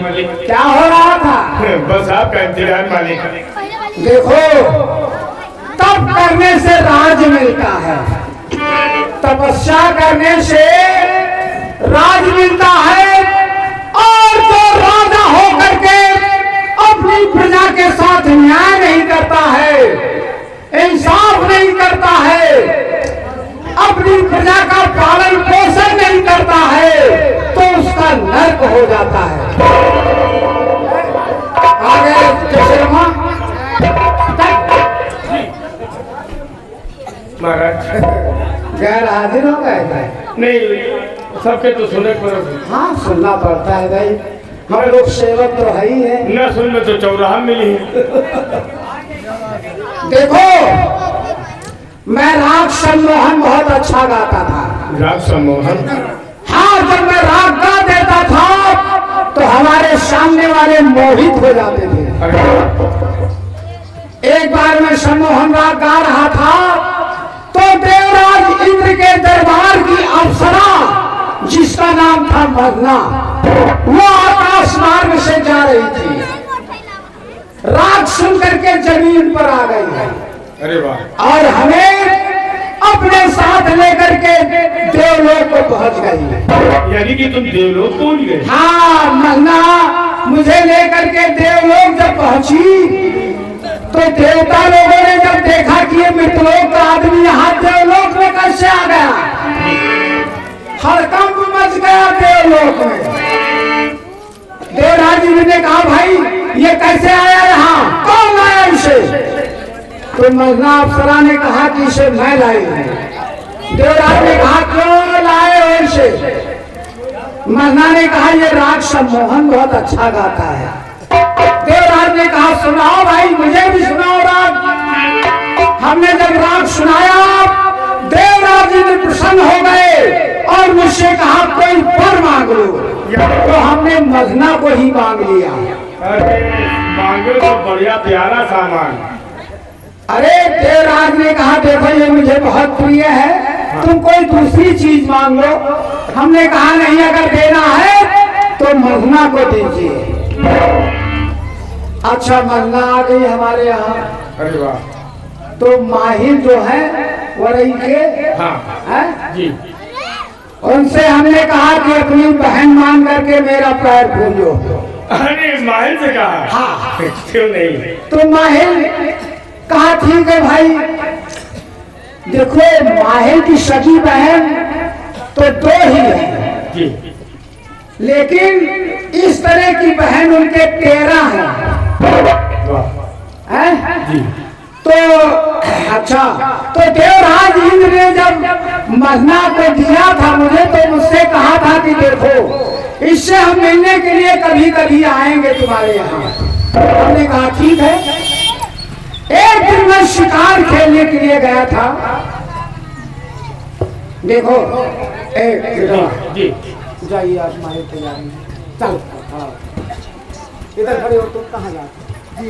मालिक। क्या हो रहा था? बस आपका इंतजार मालिक। देखो, तप करने से राज मिलता है, तपस्या करने से राज मिलता है। और जो राजा होकर के अपनी प्रजा के साथ न्याय नहीं करता है, इंसाफ नहीं करता है, अपनी प्रजा का पालन पोषण नहीं करता है, तो उसका नर्क हो जाता है। आगे शर्मा महाराज गैर हाजिर हो गए भाई? नहीं, सबके तो सुने पर। हाँ, सुनना पड़ता है भाई, हम लोग सेवक तो है ही है। न सुन में तो चौराहा मिली है। देखो, मैं राग सम्मोहन बहुत अच्छा गाता था। राग सम्मोहन? हाँ, जब मैं राग गा देता था तो हमारे सामने वाले मोहित हो जाते थे। एक बार मैं सम्मोहन राग गा रहा था तो देवराज इंद्र के दरबार की अप्सरा, जिसका नाम था मदना, वो आकाश मार्ग से जा रही थी। राग सुन करके जमीन पर आ गई। अरे वाह! और हमें अपने साथ लेकर के देवलोक को पहुंच गई। यानी कि तुम देवलोक पहुंच गए? हाँ, मदना मुझे लेकर के देवलोक जब पहुंची तो देवता लोगों ने जब देखा कि ये मृतलोक का आदमी यहाँ देवलोक में कैसे आ गया, हड़कंप मच गया देवलोक में। देवराज जी ने कहा, भाई ये कैसे आया यहाँ, कौन लाया इसे? तो मदना अप्सरा ने कहा कि इसे मैं लाई हूं। देवराज ने कहा, क्यों लाए हो इसे? मदना ने कहा, ये राग सम्मोहन बहुत अच्छा गाता है। देवराज ने कहा, सुनाओ भाई, मुझे भी सुनाओ राग। हमने जब राग सुनाया, देवराज जी ने प्रसन्न हो गए और मुझसे कहा, कोई वर मांग लो। तो हमने मदना को ही मांग लिया। अरे मांगे तो बढ़िया प्यारा सामान। अरे देवराज ने कहा, देखो ये मुझे बहुत प्रिय है, तुम कोई दूसरी चीज मांग लो। हमने कहा, नहीं, अगर देना है तो मदना को दीजिए। अच्छा, मदना आ गई हमारे यहाँ। अरे वाह! तो माहिर जो है वरई के, हाँ है जी, उनसे हमने कहा कि अपनी बहन मान करके मेरा पैर पूजो। अरे माहिर से कहा? हाँ। क्यों नहीं? तो माहिर कहा, ठीक है भाई। देखो, माहिर की सगी बहन तो दो ही है जी, लेकिन इस तरह की बहन उनके 13 हैं। है? जी। तो अच्छा, तो देवराज इंद्र ने जब मदना को दिया था मुझे, तो मुझसे कहा था कि देखो, इससे हम मिलने के लिए कभी कभी आएंगे तुम्हारे यहाँ। हमने कहा, ठीक है। एक दिन मैं शिकार खेलने के लिए गया था। देखो, जी जाइए आप माहिर तैयारी, चल इधर खड़े हो, तुम कहाँ जाते? जी